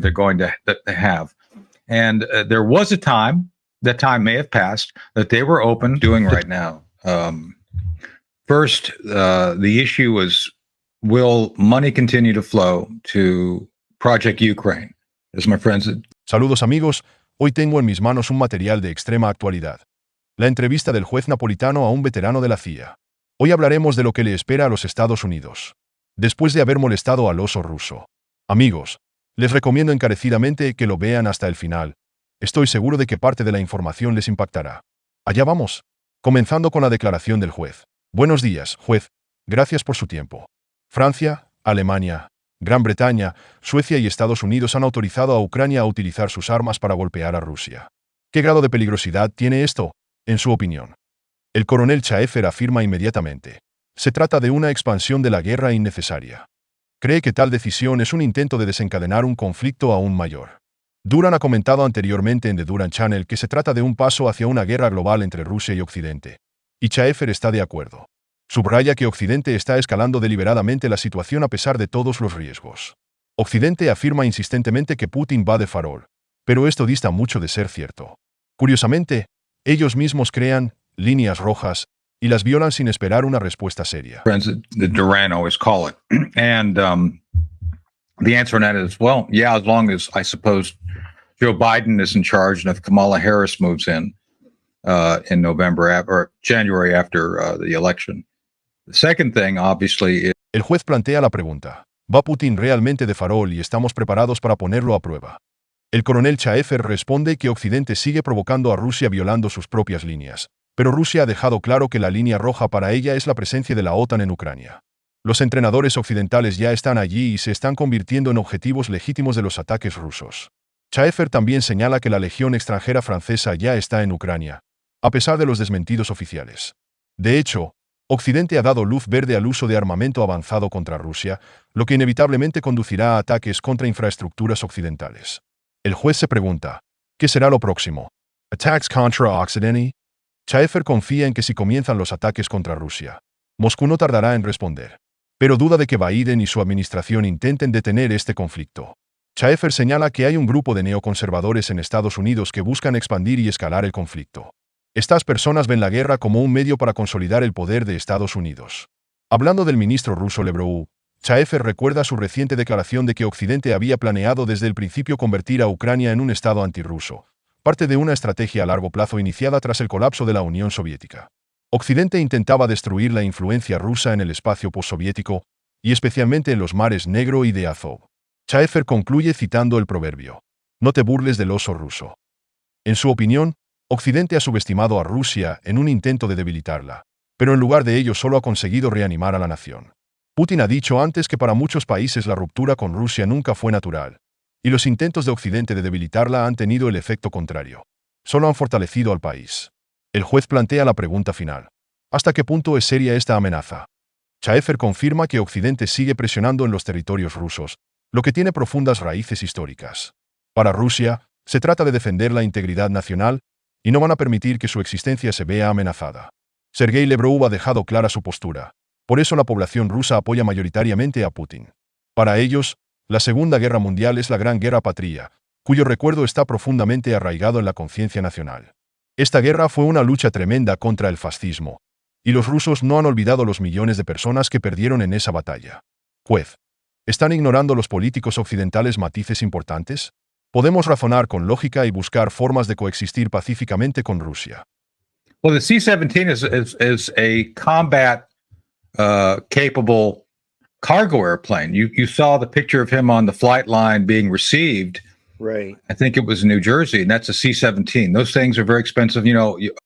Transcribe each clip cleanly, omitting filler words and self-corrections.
they're going to that they have. And there was a time, that time may have passed, that they were open doing right now. First, the issue was, will money continue to flow to Project Ukraine? As my friends. Saludos amigos, hoy tengo en mis manos un material de extrema actualidad. La entrevista del juez napolitano a un veterano de la CIA. Hoy hablaremos de lo que le espera a los Estados Unidos, después de haber molestado al oso ruso. Amigos, les recomiendo encarecidamente que lo vean hasta el final. Estoy seguro de que parte de la información les impactará. Allá vamos. Comenzando con la declaración del juez. Buenos días, juez. Gracias por su tiempo. Francia, Alemania, Gran Bretaña, Suecia y Estados Unidos han autorizado a Ucrania a utilizar sus armas para golpear a Rusia. ¿Qué grado de peligrosidad tiene esto, en su opinión? El coronel Chaefer afirma inmediatamente. Se trata de una expansión de la guerra innecesaria. Cree que tal decisión es un intento de desencadenar un conflicto aún mayor. Duran ha comentado anteriormente en The Duran Channel que se trata de un paso hacia una guerra global entre Rusia y Occidente. Y Chaefer está de acuerdo. Subraya que Occidente está escalando deliberadamente la situación a pesar de todos los riesgos. Occidente afirma insistentemente que Putin va de farol, pero esto dista mucho de ser cierto. Curiosamente, ellos mismos crean líneas rojas y las violan sin esperar una respuesta seria. The Duran always call it. And the answer on that is, well, yeah, as long as, I suppose, Joe Biden is in charge and if Kamala Harris moves in November or January after the election. The second thing, obviously, is... El juez plantea la pregunta. ¿Va Putin realmente de farol y estamos preparados para ponerlo a prueba? El coronel Chaefer responde que Occidente sigue provocando a Rusia violando sus propias líneas, pero Rusia ha dejado claro que la línea roja para ella es la presencia de la OTAN en Ucrania. Los entrenadores occidentales ya están allí y se están convirtiendo en objetivos legítimos de los ataques rusos. Chaefer también señala que la Legión extranjera francesa ya está en Ucrania, a pesar de los desmentidos oficiales. De hecho, Occidente ha dado luz verde al uso de armamento avanzado contra Rusia, lo que inevitablemente conducirá a ataques contra infraestructuras occidentales. El juez se pregunta, ¿qué será lo próximo? ¿Attacks contra Occidente? Chaefer confía en que si comienzan los ataques contra Rusia, Moscú no tardará en responder, pero duda de que Biden y su administración intenten detener este conflicto. Chaefer señala que hay un grupo de neoconservadores en Estados Unidos que buscan expandir y escalar el conflicto. Estas personas ven la guerra como un medio para consolidar el poder de Estados Unidos. Hablando del ministro ruso Lavrov, Chaefer recuerda su reciente declaración de que Occidente había planeado desde el principio convertir a Ucrania en un estado antirruso, parte de una estrategia a largo plazo iniciada tras el colapso de la Unión Soviética. Occidente intentaba destruir la influencia rusa en el espacio postsoviético, y especialmente en los mares Negro y de Azov. Chaefer concluye citando el proverbio: no te burles del oso ruso. En su opinión, Occidente ha subestimado a Rusia en un intento de debilitarla, pero en lugar de ello solo ha conseguido reanimar a la nación. Putin ha dicho antes que para muchos países la ruptura con Rusia nunca fue natural, y los intentos de Occidente de debilitarla han tenido el efecto contrario. Solo han fortalecido al país. El juez plantea la pregunta final. ¿Hasta qué punto es seria esta amenaza? Chaefer confirma que Occidente sigue presionando en los territorios rusos, lo que tiene profundas raíces históricas. Para Rusia, se trata de defender la integridad nacional, y no van a permitir que su existencia se vea amenazada. Sergei Lavrov ha dejado clara su postura. Por eso la población rusa apoya mayoritariamente a Putin. Para ellos, la Segunda Guerra Mundial es la Gran Guerra Patria, cuyo recuerdo está profundamente arraigado en la conciencia nacional. Esta guerra fue una lucha tremenda contra el fascismo, y los rusos no han olvidado los millones de personas que perdieron en esa batalla. Juez, ¿están ignorando los políticos occidentales matices importantes? Podemos razonar con lógica y buscar formas de coexistir pacíficamente con Rusia. Well, the C-17 is a combat capable cargo airplane. You saw the picture of him on the flight line being received. Right. I think it was in New Jersey, and that's a C-17. Those things are very expensive,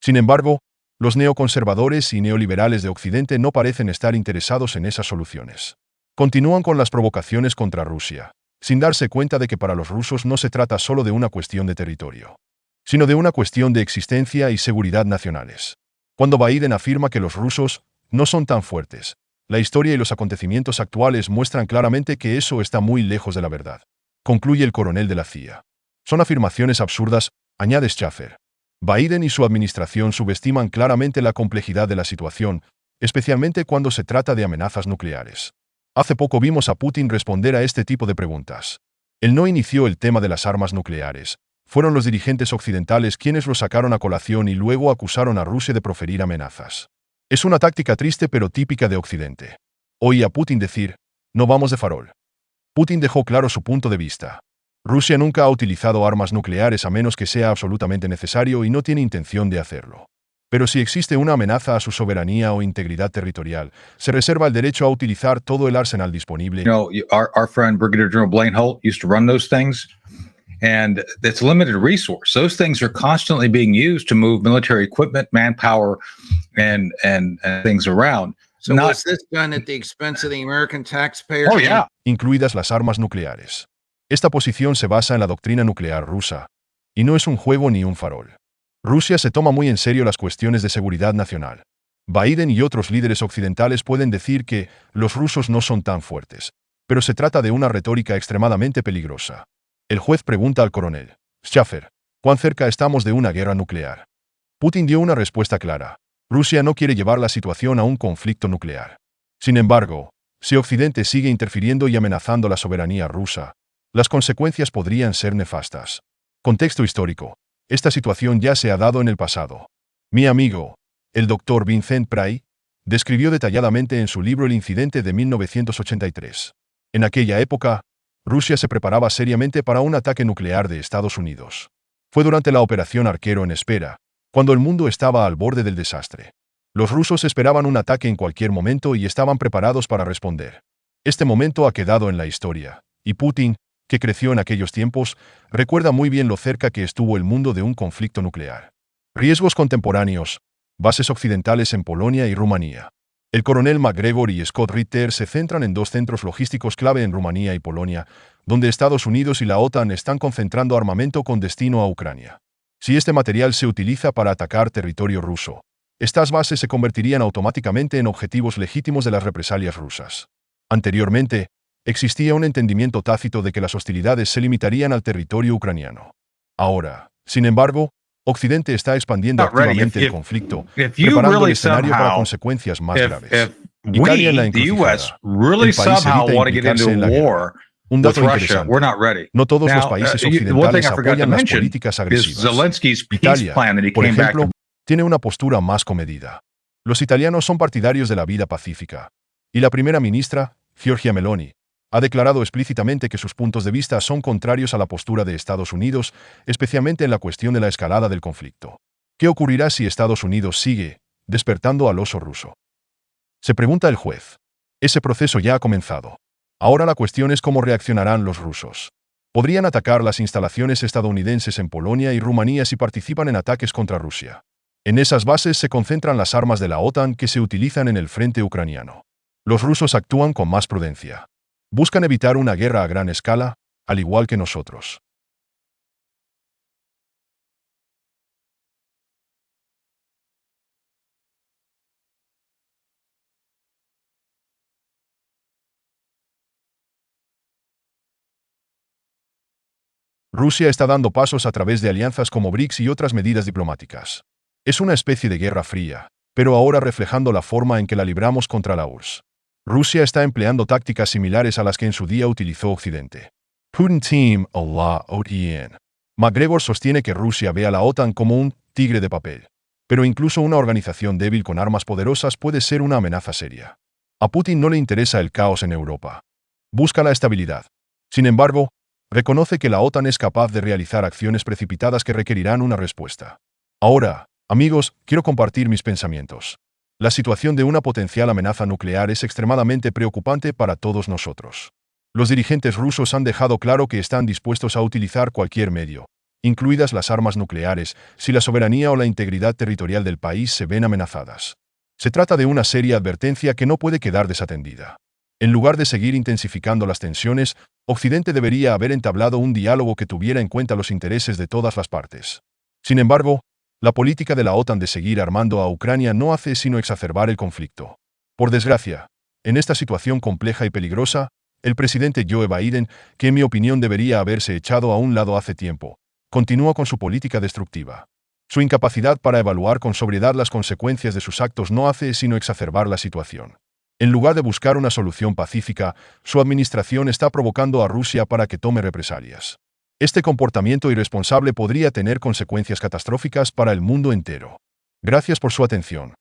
Sin embargo, los neoconservadores y neoliberales de Occidente no parecen estar interesados en esas soluciones. Continúan con las provocaciones contra Rusia, sin darse cuenta de que para los rusos no se trata solo de una cuestión de territorio, sino de una cuestión de existencia y seguridad nacionales. Cuando Biden afirma que los rusos no son tan fuertes, la historia y los acontecimientos actuales muestran claramente que eso está muy lejos de la verdad, concluye el coronel de la CIA. Son afirmaciones absurdas, añade Chaefer. Biden y su administración subestiman claramente la complejidad de la situación, especialmente cuando se trata de amenazas nucleares. Hace poco vimos a Putin responder a este tipo de preguntas. Él no inició el tema de las armas nucleares. Fueron los dirigentes occidentales quienes lo sacaron a colación y luego acusaron a Rusia de proferir amenazas. Es una táctica triste pero típica de Occidente. Oí a Putin decir, no vamos de farol. Putin dejó claro su punto de vista. Rusia nunca ha utilizado armas nucleares a menos que sea absolutamente necesario y no tiene intención de hacerlo. Pero si existe una amenaza a su soberanía o integridad territorial, se reserva el derecho a utilizar todo el arsenal disponible. Our friend Brigadier General Blaine Holt used to run those things, and it's limited resource. Those things are constantly being used to move military equipment, manpower, and things around. So was this done at the expense of the American taxpayer? Oh, yeah. Incluidas las armas nucleares. Esta posición se basa en la doctrina nuclear rusa, y no es un juego ni un farol. Rusia se toma muy en serio las cuestiones de seguridad nacional. Biden y otros líderes occidentales pueden decir que los rusos no son tan fuertes, pero se trata de una retórica extremadamente peligrosa. El juez pregunta al coronel Schaffer, ¿cuán cerca estamos de una guerra nuclear? Putin dio una respuesta clara. Rusia no quiere llevar la situación a un conflicto nuclear. Sin embargo, si Occidente sigue interfiriendo y amenazando la soberanía rusa, las consecuencias podrían ser nefastas. Contexto histórico. Esta situación ya se ha dado en el pasado. Mi amigo, el Dr. Vincent Pray, describió detalladamente en su libro el incidente de 1983. En aquella época, Rusia se preparaba seriamente para un ataque nuclear de Estados Unidos. Fue durante la Operación Arquero en espera, cuando el mundo estaba al borde del desastre. Los rusos esperaban un ataque en cualquier momento y estaban preparados para responder. Este momento ha quedado en la historia, y Putin, que creció en aquellos tiempos, recuerda muy bien lo cerca que estuvo el mundo de un conflicto nuclear. Riesgos contemporáneos. Bases occidentales en Polonia y Rumanía. El coronel MacGregor y Scott Ritter se centran en dos centros logísticos clave en Rumanía y Polonia, donde Estados Unidos y la OTAN están concentrando armamento con destino a Ucrania. Si este material se utiliza para atacar territorio ruso, estas bases se convertirían automáticamente en objetivos legítimos de las represalias rusas. Anteriormente, existía un entendimiento tácito de que las hostilidades se limitarían al territorio ucraniano. Ahora, sin embargo, Occidente está expandiendo activamente el conflicto, preparando el escenario para consecuencias más graves. Italia en la encrucijada. El país evita implicarse en la guerra. Un dato interesante. No todos los países occidentales apoyan las políticas agresivas. Italia, por ejemplo, tiene una postura más comedida. Los italianos son partidarios de la vida pacífica. Y la primera ministra, Giorgia Meloni, ha declarado explícitamente que sus puntos de vista son contrarios a la postura de Estados Unidos, especialmente en la cuestión de la escalada del conflicto. ¿Qué ocurrirá si Estados Unidos sigue despertando al oso ruso? Se pregunta el juez. Ese proceso ya ha comenzado. Ahora la cuestión es cómo reaccionarán los rusos. Podrían atacar las instalaciones estadounidenses en Polonia y Rumanía si participan en ataques contra Rusia. En esas bases se concentran las armas de la OTAN que se utilizan en el frente ucraniano. Los rusos actúan con más prudencia. Buscan evitar una guerra a gran escala, al igual que nosotros. Rusia está dando pasos a través de alianzas como BRICS y otras medidas diplomáticas. Es una especie de guerra fría, pero ahora reflejando la forma en que la libramos contra la URSS. Rusia está empleando tácticas similares a las que en su día utilizó Occidente. Putin Team Allah OTAN. MacGregor sostiene que Rusia ve a la OTAN como un tigre de papel. Pero incluso una organización débil con armas poderosas puede ser una amenaza seria. A Putin no le interesa el caos en Europa. Busca la estabilidad. Sin embargo, reconoce que la OTAN es capaz de realizar acciones precipitadas que requerirán una respuesta. Ahora, amigos, quiero compartir mis pensamientos. La situación de una potencial amenaza nuclear es extremadamente preocupante para todos nosotros. Los dirigentes rusos han dejado claro que están dispuestos a utilizar cualquier medio, incluidas las armas nucleares, si la soberanía o la integridad territorial del país se ven amenazadas. Se trata de una seria advertencia que no puede quedar desatendida. En lugar de seguir intensificando las tensiones, Occidente debería haber entablado un diálogo que tuviera en cuenta los intereses de todas las partes. Sin embargo, la política de la OTAN de seguir armando a Ucrania no hace sino exacerbar el conflicto. Por desgracia, en esta situación compleja y peligrosa, el presidente Joe Biden, que en mi opinión debería haberse echado a un lado hace tiempo, continúa con su política destructiva. Su incapacidad para evaluar con sobriedad las consecuencias de sus actos no hace sino exacerbar la situación. En lugar de buscar una solución pacífica, su administración está provocando a Rusia para que tome represalias. Este comportamiento irresponsable podría tener consecuencias catastróficas para el mundo entero. Gracias por su atención.